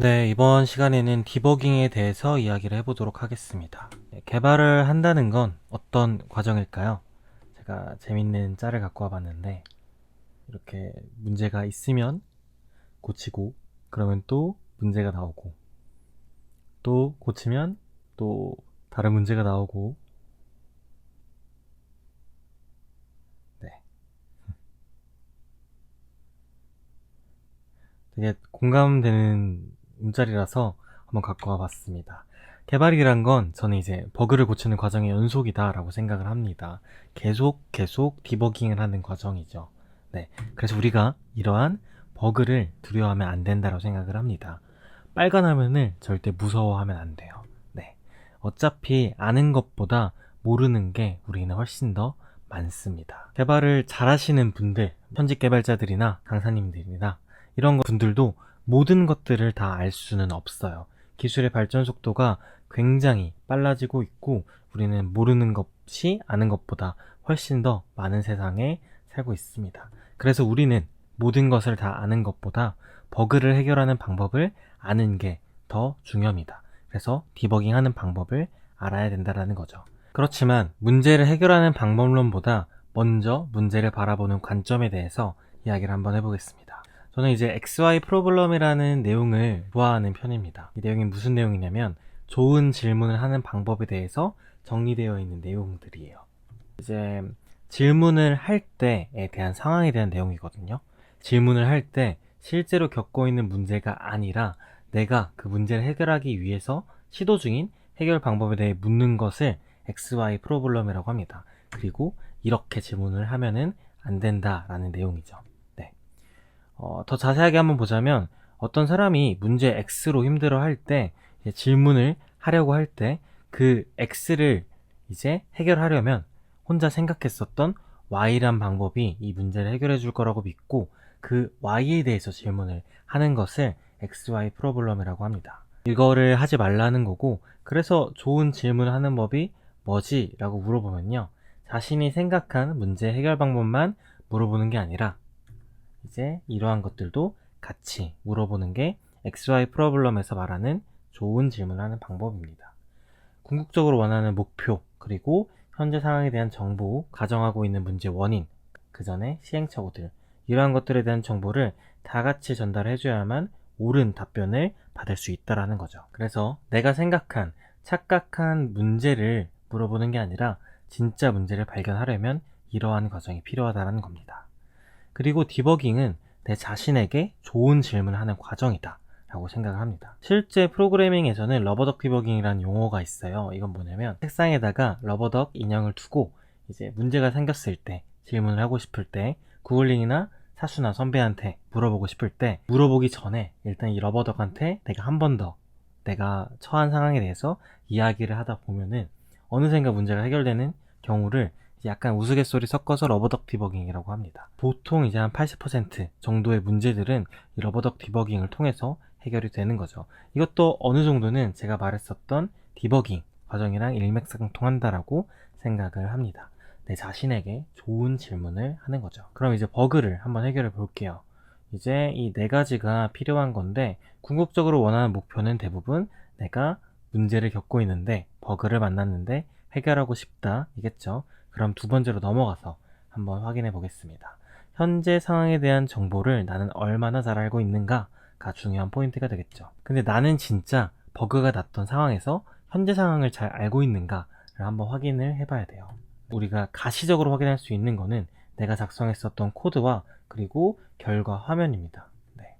네, 이번 시간에는 디버깅에 대해서 이야기를 해보도록 하겠습니다. 개발을 한다는 건 어떤 과정일까요? 제가 재밌는 짤을 갖고 와봤는데, 이렇게 문제가 있으면 고치고, 그러면 또 문제가 나오고, 또 고치면 또 다른 문제가 나오고, 네. 되게 공감되는 문자리라서 한번 갖고 와봤습니다. 개발이란 건 저는 이제 버그를 고치는 과정의 연속이다라고 생각을 합니다. 계속 디버깅을 하는 과정이죠. 네. 그래서 우리가 이러한 버그를 두려워하면 안 된다고 생각을 합니다. 빨간 화면을 절대 무서워하면 안 돼요. 네. 어차피 아는 것보다 모르는 게 우리는 훨씬 더 많습니다. 개발을 잘하시는 분들, 현직 개발자들이나 강사님들이나 이런 분들도 모든 것들을 다 알 수는 없어요. 기술의 발전 속도가 굉장히 빨라지고 있고 우리는 모르는 것이 아는 것보다 훨씬 더 많은 세상에 살고 있습니다. 그래서 우리는 모든 것을 다 아는 것보다 버그를 해결하는 방법을 아는 게 더 중요합니다. 그래서 디버깅 하는 방법을 알아야 된다는 거죠. 그렇지만 문제를 해결하는 방법론보다 먼저 문제를 바라보는 관점에 대해서 이야기를 한번 해보겠습니다. 저는 이제 XY 프로블럼이라는 내용을 좋아하는 편입니다. 이 내용이 무슨 내용이냐면 좋은 질문을 하는 방법에 대해서 정리되어 있는 내용들이에요. 이제 질문을 할 때에 대한 상황에 대한 내용이거든요. 질문을 할 때 실제로 겪고 있는 문제가 아니라 내가 그 문제를 해결하기 위해서 시도 중인 해결 방법에 대해 묻는 것을 XY 프로블럼이라고 합니다. 그리고 이렇게 질문을 하면은 안 된다라는 내용이죠. 네. 더 자세하게 한번 보자면 어떤 사람이 문제 X로 힘들어 할 때 질문을 하려고 할 때 그 X를 이제 해결하려면 혼자 생각했었던 Y란 방법이 이 문제를 해결해 줄 거라고 믿고 그 Y에 대해서 질문을 하는 것을 XY 프로블럼이라고 합니다. 이거를 하지 말라는 거고, 그래서 좋은 질문을 하는 법이 뭐지? 라고 물어보면요. 자신이 생각한 문제 해결 방법만 물어보는 게 아니라 이제 이러한 것들도 같이 물어보는 게 XY 프로블럼에서 말하는 좋은 질문을 하는 방법입니다. 궁극적으로 원하는 목표, 그리고 현재 상황에 대한 정보, 가정하고 있는 문제 원인, 그 전에 시행착오들, 이러한 것들에 대한 정보를 다 같이 전달해줘야만 옳은 답변을 받을 수 있다라는 거죠. 그래서 내가 생각한 착각한 문제를 물어보는 게 아니라 진짜 문제를 발견하려면 이러한 과정이 필요하다는 겁니다. 그리고 디버깅은 내 자신에게 좋은 질문을 하는 과정이다 라고 생각을 합니다. 실제 프로그래밍에서는 러버덕 디버깅이라는 용어가 있어요. 이건 뭐냐면 책상에다가 러버덕 인형을 두고 이제 문제가 생겼을 때, 질문을 하고 싶을 때, 구글링이나 사수나 선배한테 물어보고 싶을 때 물어보기 전에 일단 이 러버덕한테 내가 한 번 더 내가 처한 상황에 대해서 이야기를 하다 보면은 어느샌가 문제가 해결되는 경우를 약간 우스갯소리 섞어서 러버덕 디버깅이라고 합니다. 보통 이제 한 80% 정도의 문제들은 이 러버덕 디버깅을 통해서 해결이 되는 거죠. 이것도 어느 정도는 제가 말했었던 디버깅 과정이랑 일맥상통한다라고 생각을 합니다. 내 자신에게 좋은 질문을 하는 거죠. 그럼 이제 버그를 한번 해결해 볼게요. 이제 이 네 가지가 필요한 건데 궁극적으로 원하는 목표는 대부분 내가 문제를 겪고 있는데 버그를 만났는데 해결하고 싶다 이겠죠. 그럼 두 번째로 넘어가서 한번 확인해 보겠습니다. 현재 상황에 대한 정보를 나는 얼마나 잘 알고 있는가가 중요한 포인트가 되겠죠. 근데 나는 진짜 버그가 났던 상황에서 현재 상황을 잘 알고 있는가를 한번 확인을 해봐야 돼요. 우리가 가시적으로 확인할 수 있는 거는 내가 작성했었던 코드와 그리고 결과 화면입니다. 네.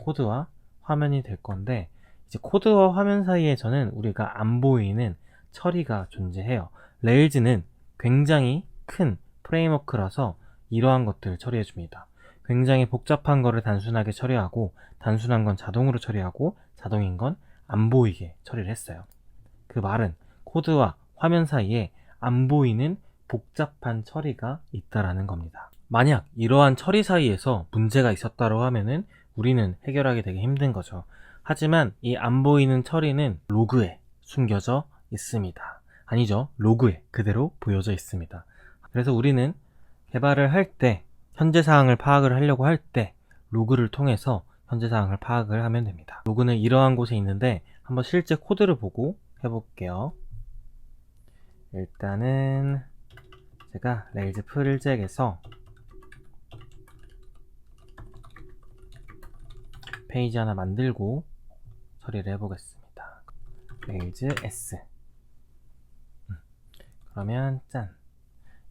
코드와 화면이 될 건데 이제 코드와 화면 사이에서는 우리가 안 보이는 처리가 존재해요. 레일즈는 굉장히 큰 프레임워크라서 이러한 것들을 처리해 줍니다. 굉장히 복잡한 거를 단순하게 처리하고 단순한 건 자동으로 처리하고 자동인 건 안 보이게 처리를 했어요. 그 말은 코드와 화면 사이에 안 보이는 복잡한 처리가 있다라는 겁니다. 만약 이러한 처리 사이에서 문제가 있었다고 하면은 우리는 해결하기 되게 힘든 거죠. 하지만 이 안 보이는 처리는 로그에 숨겨져 있습니다. 아니죠. 로그에 그대로 보여져 있습니다. 그래서 우리는 개발을 할 때, 현재 상황을 파악을 하려고 할 때 로그를 통해서 현재 상황을 파악을 하면 됩니다. 로그는 이러한 곳에 있는데 한번 실제 코드를 보고 해볼게요. 일단은 제가 레일즈 프로젝트에서 페이지 하나 만들고 처리를 해보겠습니다. 레일즈 S. 그러면 짠,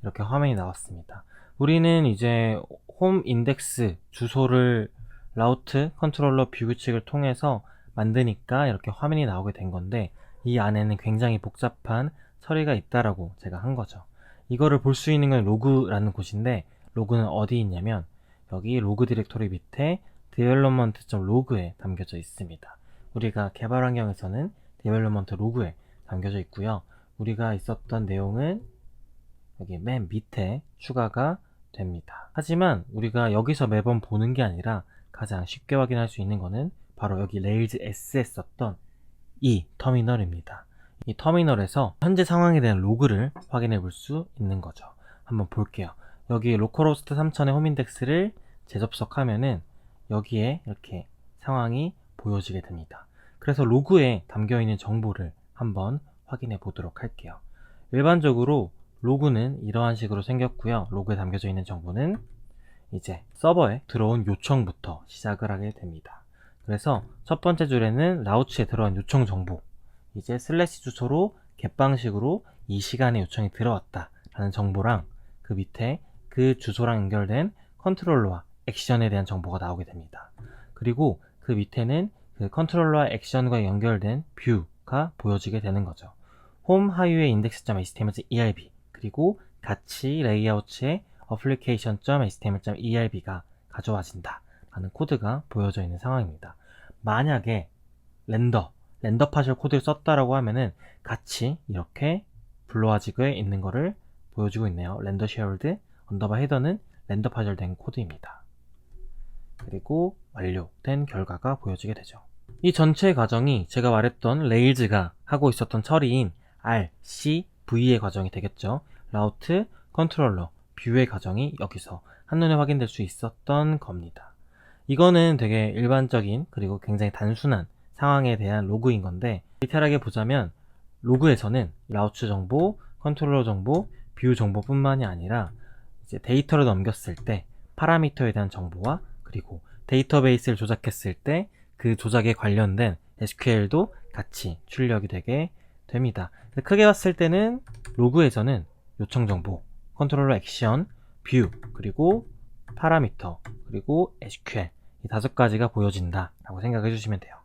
이렇게 화면이 나왔습니다. 우리는 이제 홈 인덱스 주소를 라우트 컨트롤러 뷰 규칙을 통해서 만드니까 이렇게 화면이 나오게 된 건데, 이 안에는 굉장히 복잡한 처리가 있다라고 제가 한 거죠. 이거를 볼 수 있는 건 로그라는 곳인데, 로그는 어디 있냐면 여기 로그 디렉토리 밑에 development.log에 담겨져 있습니다. 우리가 개발 환경에서는 development log에 담겨져 있고요. 우리가 있었던 내용은 여기 맨 밑에 추가가 됩니다. 하지만 우리가 여기서 매번 보는 게 아니라 가장 쉽게 확인할 수 있는 거는 바로 여기 레일즈 S에 썼던 이 터미널입니다. 이 터미널에서 현재 상황에 대한 로그를 확인해 볼 수 있는 거죠. 한번 볼게요. 여기 로컬호스트 3000의 홈인덱스를 재접속하면은 여기에 이렇게 상황이 보여지게 됩니다. 그래서 로그에 담겨 있는 정보를 한번 확인해 보도록 할게요. 일반적으로 로그는 이러한 식으로 생겼고요. 로그에 담겨져 있는 정보는 이제 서버에 들어온 요청부터 시작을 하게 됩니다. 그래서 첫 번째 줄에는 라우치에 들어온 요청 정보, 이제 슬래시 주소로 get 방식으로 이 시간에 요청이 들어왔다 라는 정보랑 그 밑에 그 주소랑 연결된 컨트롤러와 액션에 대한 정보가 나오게 됩니다. 그리고 그 밑에는 그 컨트롤러와 액션과 연결된 뷰가 보여지게 되는 거죠. 홈 하유의 index.html.erb 그리고 같이 레이아웃의 application.html.erb가 가져와진다 라는 코드가 보여져 있는 상황입니다. 만약에 렌더 파셜 코드를 썼다라고 하면은 같이 이렇게 불러와지게 있는 거를 보여주고 있네요. 렌더 쉐어드 언더바 헤더는 렌더 파셜 된 코드입니다. 그리고 완료된 결과가 보여지게 되죠. 이 전체 과정이 제가 말했던 레일즈가 하고 있었던 처리인 R, C, V의 과정이 되겠죠. 라우트, 컨트롤러, 뷰의 과정이 여기서 한눈에 확인될 수 있었던 겁니다. 이거는 되게 일반적인 그리고 굉장히 단순한 상황에 대한 로그인 건데, 디테일하게 보자면 로그에서는 라우트 정보, 컨트롤러 정보, 뷰 정보뿐만이 아니라 이제 데이터를 넘겼을 때 파라미터에 대한 정보와 그리고 데이터베이스를 조작했을 때 그 조작에 관련된 SQL도 같이 출력이 되게 됩니다. 크게 봤을 때는 로그에서는 요청 정보, 컨트롤러 액션, 뷰, 그리고 파라미터, 그리고 SQL 이 5가지가 보여진다 라고 생각해 주시면 돼요.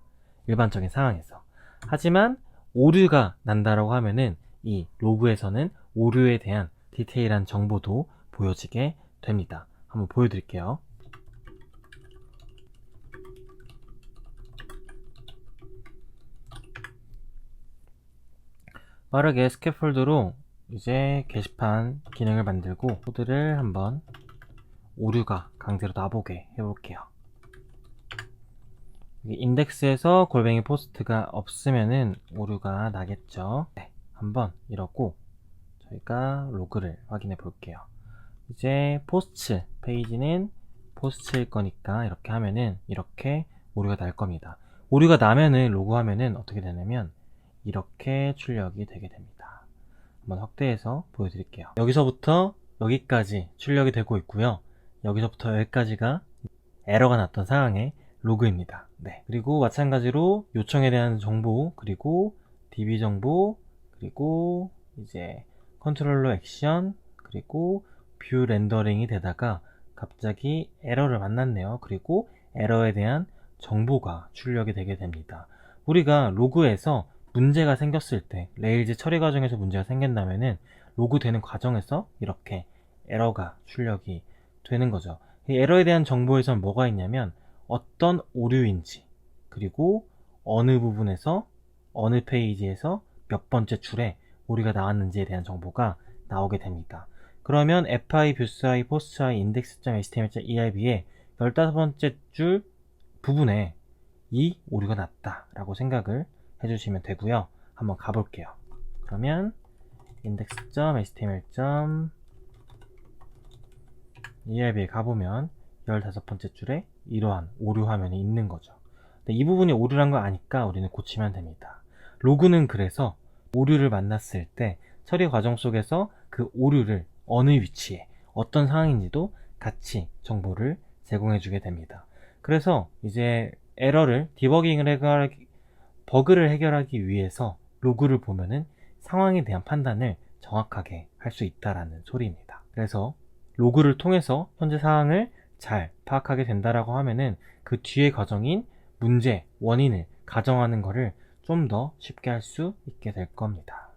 일반적인 상황에서. 하지만 오류가 난다라고 하면은 이 로그에서는 오류에 대한 디테일한 정보도 보여지게 됩니다. 한번 보여드릴게요. 빠르게 스캐폴드로 이제 게시판 기능을 만들고 코드를 한번 오류가 강제로 나보게 해볼게요. 인덱스에서 골뱅이 포스트가 없으면은 오류가 나겠죠. 네, 한번 이러고 저희가 로그를 확인해 볼게요. 이제 포스트 페이지는 포스트일 거니까 이렇게 하면은 이렇게 오류가 날 겁니다. 오류가 나면은 로그 화면은 어떻게 되냐면 이렇게 출력이 되게 됩니다. 한번 확대해서 보여드릴게요. 여기서부터 여기까지 출력이 되고 있고요. 여기서부터 여기까지가 에러가 났던 상황의 로그입니다. 네. 그리고 마찬가지로 요청에 대한 정보, 그리고 DB 정보, 그리고 이제 컨트롤러 액션, 그리고 뷰 렌더링이 되다가 갑자기 에러를 만났네요. 그리고 에러에 대한 정보가 출력이 되게 됩니다. 우리가 로그에서 문제가 생겼을 때, 레일즈 처리 과정에서 문제가 생긴다면은 로그 되는 과정에서 이렇게 에러가 출력이 되는 거죠. 이 에러에 대한 정보에선 뭐가 있냐면 어떤 오류인지, 그리고 어느 부분에서 어느 페이지에서 몇 번째 줄에 오류가 나왔는지에 대한 정보가 나오게 됩니다. 그러면 fi, 뷰스i, 포스트i, index.html.erb에 15번째 줄 부분에 이 오류가 났다 라고 생각을 해주시면 되고요. 한번 가볼게요. 그러면 index.html.erb에 가보면 15번째 줄에 이러한 오류 화면이 있는 거죠. 근데 이 부분이 오류란 걸 아니까 우리는 고치면 됩니다. 로그는 그래서 오류를 만났을 때 처리 과정 속에서 그 오류를 어느 위치에 어떤 상황인지도 같이 정보를 제공해 주게 됩니다. 그래서 이제 버그를 해결하기 위해서 로그를 보면은 상황에 대한 판단을 정확하게 할 수 있다라는 소리입니다. 그래서 로그를 통해서 현재 상황을 잘 파악하게 된다라고 하면은 그 뒤의 과정인 문제, 원인을 가정하는 거를 좀 더 쉽게 할 수 있게 될 겁니다.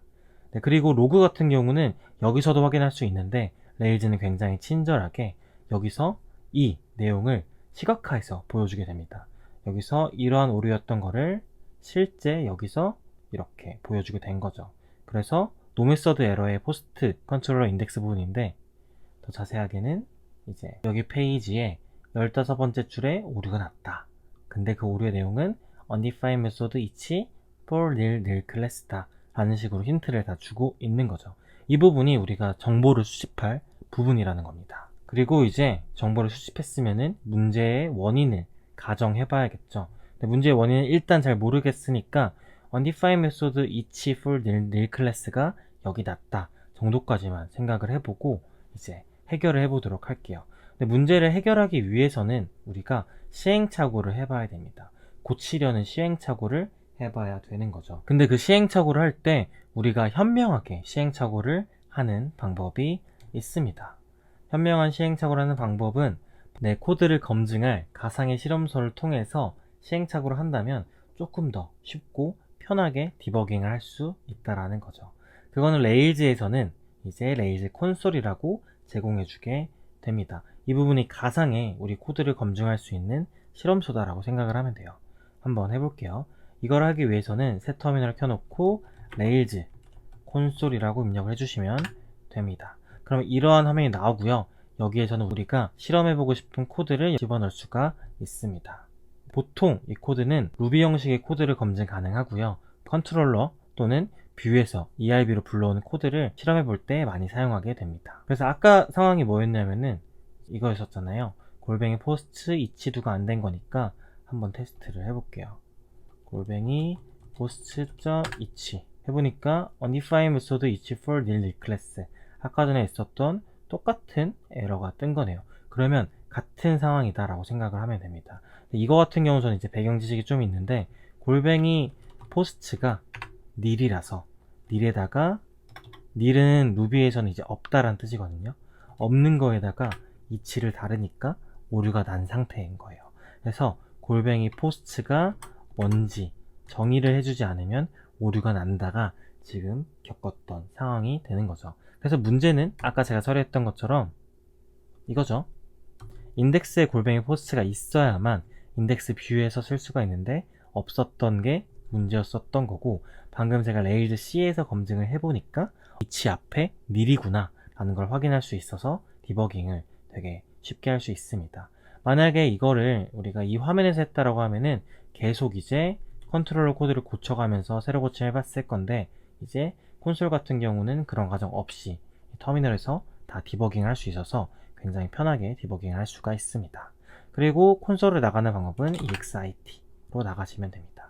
네, 그리고 로그 같은 경우는 여기서도 확인할 수 있는데 레일즈는 굉장히 친절하게 여기서 이 내용을 시각화해서 보여주게 됩니다. 여기서 이러한 오류였던 거를 실제 여기서 이렇게 보여주게 된 거죠. 그래서 노메서드 에러의 포스트 컨트롤러 인덱스 부분인데 더 자세하게는 이제 여기 페이지에 15번째 줄에 오류가 났다. 근데 그 오류의 내용은 undefined method each for nil class다 라는 식으로 힌트를 다 주고 있는 거죠. 이 부분이 우리가 정보를 수집할 부분이라는 겁니다. 그리고 이제 정보를 수집했으면은 문제의 원인을 가정해 봐야겠죠. 근데 문제의 원인은 일단 잘 모르겠으니까 undefined method each for nil class가 여기 났다 정도까지만 생각을 해보고 이제 해결을 해보도록 할게요. 근데 문제를 해결하기 위해서는 우리가 시행착오를 해봐야 됩니다. 고치려는 시행착오를 해봐야 되는 거죠. 근데 그 시행착오를 할 때 우리가 현명하게 시행착오를 하는 방법이 있습니다. 현명한 시행착오를 하는 방법은 내 코드를 검증할 가상의 실험소를 통해서 시행착오를 한다면 조금 더 쉽고 편하게 디버깅을 할 수 있다라는 거죠. 그거는 레일즈에서는 이제 레일즈 콘솔이라고 제공해주게 됩니다. 이 부분이 가상의 우리 코드를 검증할 수 있는 실험소다라고 생각을 하면 돼요. 한번 해볼게요. 이걸 하기 위해서는 새 터미널을 켜놓고 레일즈 콘솔이라고 입력을 해주시면 됩니다. 그럼 이러한 화면이 나오고요. 여기에서는 우리가 실험해보고 싶은 코드를 집어넣을 수가 있습니다. 보통 이 코드는 루비 형식의 코드를 검증 가능하고요. 컨트롤러 또는 뷰에서 ERB로 불러오는 코드를 실험해볼 때 많이 사용하게 됩니다. 그래서 아까 상황이 뭐였냐면은 이거였었잖아요. 골뱅이 포스트 이치두가 안 된 거니까 한번 테스트를 해볼게요. 골뱅이 post.each 해보니까 undefined method each for nil class 아까 전에 있었던 똑같은 에러가 뜬 거네요. 그러면 같은 상황이다 라고 생각을 하면 됩니다. 이거 같은 경우는 이제 배경 지식이 좀 있는데 골뱅이 post가 nil이라서 nil에다가 nil은 루비에서는 이제 없다란 뜻이거든요. 없는 거에다가 each를 다르니까 오류가 난 상태인 거예요. 그래서 골뱅이 post가 뭔지 정의를 해주지 않으면 오류가 난다가 지금 겪었던 상황이 되는 거죠. 그래서 문제는 아까 제가 처리했던 것처럼 이거죠. 인덱스에 골뱅이 포스트가 있어야만 인덱스 뷰에서 쓸 수가 있는데 없었던 게 문제였었던 거고 방금 제가 레일즈 C에서 검증을 해보니까 위치 앞에 nil이구나 라는 걸 확인할 수 있어서 디버깅을 되게 쉽게 할 수 있습니다. 만약에 이거를 우리가 이 화면에서 했다라고 하면은 계속 이제 컨트롤러 코드를 고쳐가면서 새로 고침을 해봤을 건데 이제 콘솔 같은 경우는 그런 과정 없이 터미널에서 다 디버깅을 할 수 있어서 굉장히 편하게 디버깅을 할 수가 있습니다. 그리고 콘솔을 나가는 방법은 EXIT로 나가시면 됩니다.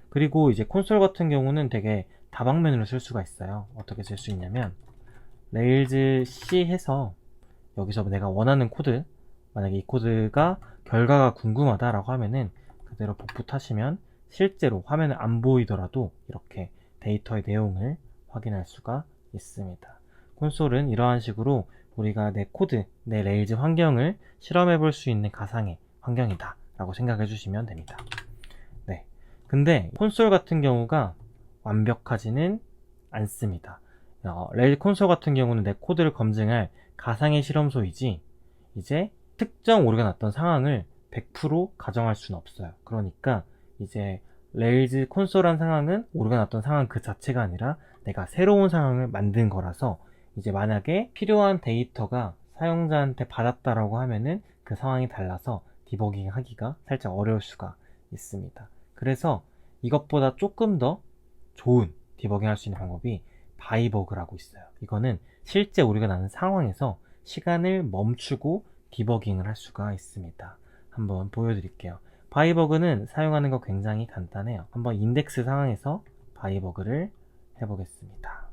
그리고 이제 콘솔 같은 경우는 되게 다방면으로 쓸 수가 있어요. 어떻게 쓸 수 있냐면 레일즈 C 해서 여기서 내가 원하는 코드 만약에 이 코드가 결과가 궁금하다라고 하면은 그대로 복붙 하시면 실제로 화면에 안 보이더라도 이렇게 데이터의 내용을 확인할 수가 있습니다. 콘솔은 이러한 식으로 우리가 내 코드, 내 레일즈 환경을 실험해 볼 수 있는 가상의 환경이다 라고 생각해 주시면 됩니다. 네. 근데 콘솔 같은 경우가 완벽하지는 않습니다. 레일즈 콘솔 같은 경우는 내 코드를 검증할 가상의 실험소이지 이제 특정 오류가 났던 상황을 100% 가정할 수는 없어요. 그러니까 이제 레일즈 콘솔한 상황은 오류가 났던 상황 그 자체가 아니라 내가 새로운 상황을 만든 거라서 이제 만약에 필요한 데이터가 사용자한테 받았다라고 하면은 그 상황이 달라서 디버깅 하기가 살짝 어려울 수가 있습니다. 그래서 이것보다 조금 더 좋은 디버깅 할 수 있는 방법이 바이버그라고 있어요. 이거는 실제 오류가 나는 상황에서 시간을 멈추고 디버깅을 할 수가 있습니다. 한번 보여드릴게요. 바이버그는 사용하는 거 굉장히 간단해요. 한번 인덱스 상황에서 바이버그를 해보겠습니다.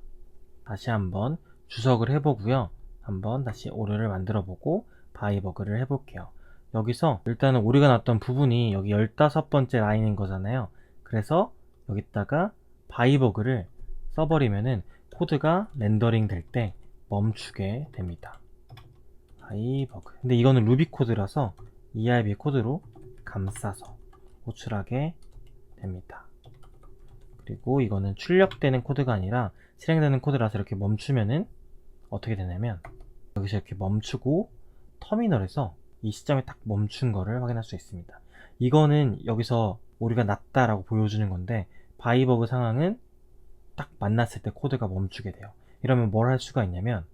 다시 한번 주석을 해보고요. 한번 다시 오류를 만들어보고 바이버그를 해볼게요. 여기서 일단은 오류가 났던 부분이 여기 15번째 라인인 거잖아요. 그래서 여기다가 바이버그를 써버리면은 코드가 렌더링 될 때 멈추게 됩니다. 바이버그. 근데 이거는 루비 코드라서 ERB 코드로 감싸서 호출하게 됩니다. 그리고 이거는 출력되는 코드가 아니라 실행되는 코드라서 이렇게 멈추면은 어떻게 되냐면 여기서 이렇게 멈추고 터미널에서 이 시점에 딱 멈춘 거를 확인할 수 있습니다. 이거는 여기서 오류가 났다라고 보여주는 건데 바이버그 상황은 딱 만났을 때 코드가 멈추게 돼요. 이러면 뭘 할 수가 있냐면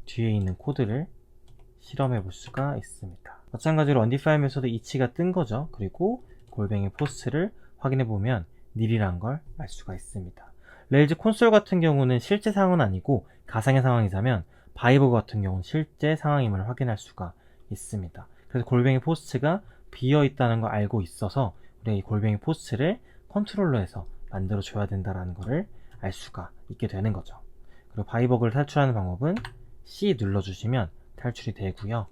뒤에 있는 코드를 실험해 볼 수가 있습니다. 마찬가지로 undefined 메소드 이치가 뜬 거죠. 그리고 골뱅이 포스트를 확인해 보면 nil이란 걸 알 수가 있습니다. 레일즈 콘솔 같은 경우는 실제 상황은 아니고 가상의 상황이자면 바이버그 같은 경우는 실제 상황임을 확인할 수가 있습니다. 그래서 골뱅이 포스트가 비어 있다는 걸 알고 있어서 우리가 이 골뱅이 포스트를 컨트롤러에서 만들어 줘야 된다는 것을 알 수가 있게 되는 거죠. 그리고 바이버그를 탈출하는 방법은 C 눌러주시면 탈출이 되고요.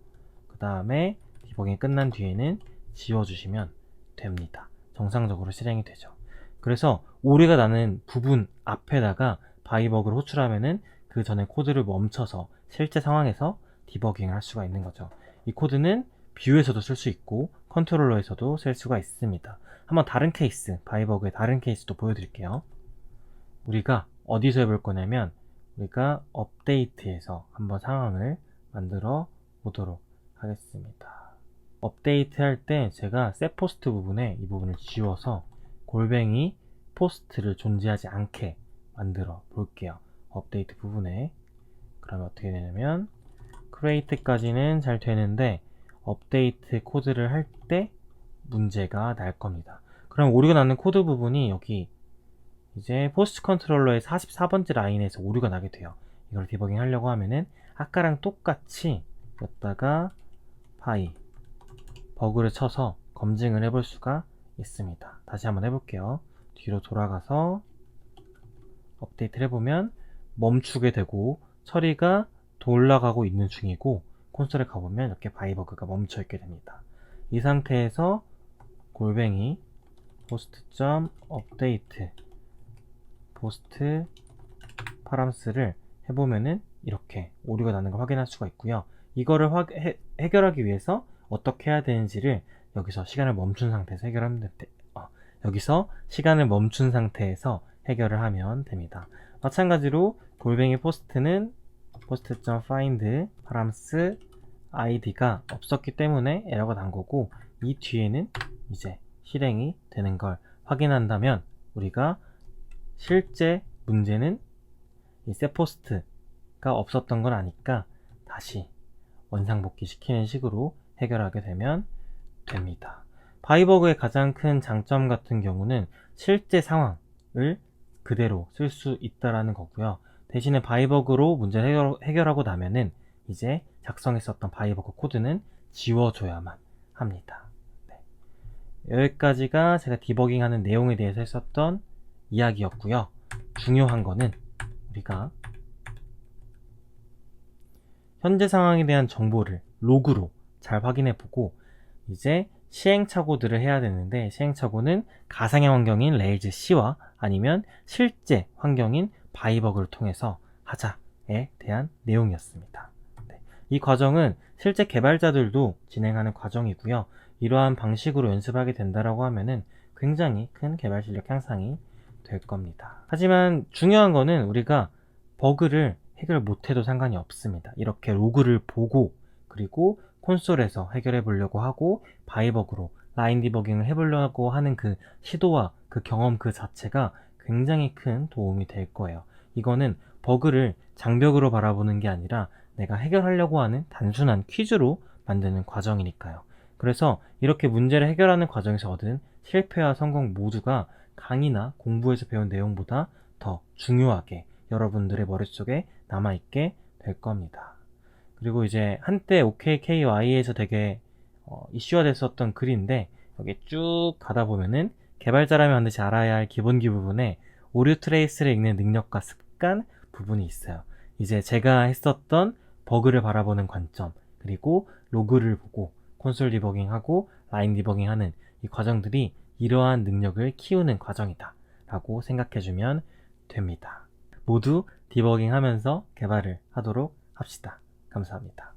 그 다음에 디버깅이 끝난 뒤에는 지워주시면 됩니다. 정상적으로 실행이 되죠. 그래서 오류가 나는 부분 앞에다가 바이버그를 호출하면은 그 전에 코드를 멈춰서 실제 상황에서 디버깅을 할 수가 있는 거죠. 이 코드는 뷰에서도 쓸 수 있고 컨트롤러에서도 쓸 수가 있습니다. 한번 다른 케이스, 바이버그의 다른 케이스도 보여드릴게요. 우리가 어디서 해볼 거냐면 우리가 업데이트에서 한번 상황을 만들어 보도록 하겠습니다. 업데이트 할 때 제가 setPost 부분에 이 부분을 지워서 골뱅이 포스트를 존재하지 않게 만들어 볼게요. 업데이트 부분에. 그러면 어떻게 되냐면 create까지는 잘 되는데 업데이트 코드를 할 때 문제가 날 겁니다. 그럼 오류가 나는 코드 부분이 여기 이제 포스트 컨트롤러의 44번째 라인에서 오류가 나게 돼요. 이걸 디버깅 하려고 하면은 아까랑 똑같이 여기다가 파이 버그를 쳐서 검증을 해볼 수가 있습니다. 다시 한번 해볼게요. 뒤로 돌아가서 업데이트를 해보면 멈추게 되고 처리가 올라가고 있는 중이고 콘솔에 가보면 이렇게 바이버그가 멈춰 있게 됩니다. 이 상태에서 골뱅이 post.update post 파람스를 해보면은 이렇게 오류가 나는 걸 확인할 수가 있고요. 이거를 해결하기 위해서 어떻게 해야 되는지를 여기서 시간을 멈춘 상태에서 해결하면 여기서 시간을 멈춘 상태에서 해결을 하면 됩니다. 마찬가지로 골뱅이 포스트는 post.find params id가 없었기 때문에 에러가 난 거고 이 뒤에는 이제 실행이 되는 걸 확인한다면 우리가 실제 문제는 이 setPost가 없었던 걸 아니까 다시 원상복귀 시키는 식으로 해결하게 되면 됩니다. 바이버그의 가장 큰 장점 같은 경우는 실제 상황을 그대로 쓸 수 있다라는 거고요. 대신에 바이버그로 문제를 해결하고 나면은 이제 작성했었던 바이버그 코드는 지워줘야만 합니다. 네. 여기까지가 제가 디버깅하는 내용에 대해서 했었던 이야기였고요. 중요한 거는 우리가 현재 상황에 대한 정보를 로그로 잘 확인해보고 이제 시행착오들을 해야 되는데 시행착오는 가상의 환경인 레일즈 C와 아니면 실제 환경인 바이버그를 통해서 하자에 대한 내용이었습니다. 네. 이 과정은 실제 개발자들도 진행하는 과정이고요. 이러한 방식으로 연습하게 된다라고 하면은 굉장히 큰 개발 실력 향상이 될 겁니다. 하지만 중요한 거는 우리가 버그를 해결 못해도 상관이 없습니다. 이렇게 로그를 보고 그리고 콘솔에서 해결해 보려고 하고 바이버그로 라인 디버깅을 해보려고 하는 그 시도와 그 경험 그 자체가 굉장히 큰 도움이 될 거예요. 이거는 버그를 장벽으로 바라보는 게 아니라 내가 해결하려고 하는 단순한 퀴즈로 만드는 과정이니까요. 그래서 이렇게 문제를 해결하는 과정에서 얻은 실패와 성공 모두가 강의나 공부에서 배운 내용보다 더 중요하게 여러분들의 머릿속에 남아있게 될 겁니다. 그리고 이제 한때 OKKY에서 되게 이슈화 됐었던 글인데 여기 쭉 가다 보면은 개발자라면 반드시 알아야 할 기본기 부분에 오류 트레이스를 읽는 능력과 습관 부분이 있어요. 이제 제가 했었던 버그를 바라보는 관점, 그리고 로그를 보고 콘솔 디버깅하고 라인 디버깅하는 이 과정들이 이러한 능력을 키우는 과정이다 라고 생각해주면 됩니다. 모두 디버깅하면서 개발을 하도록 합시다. 감사합니다.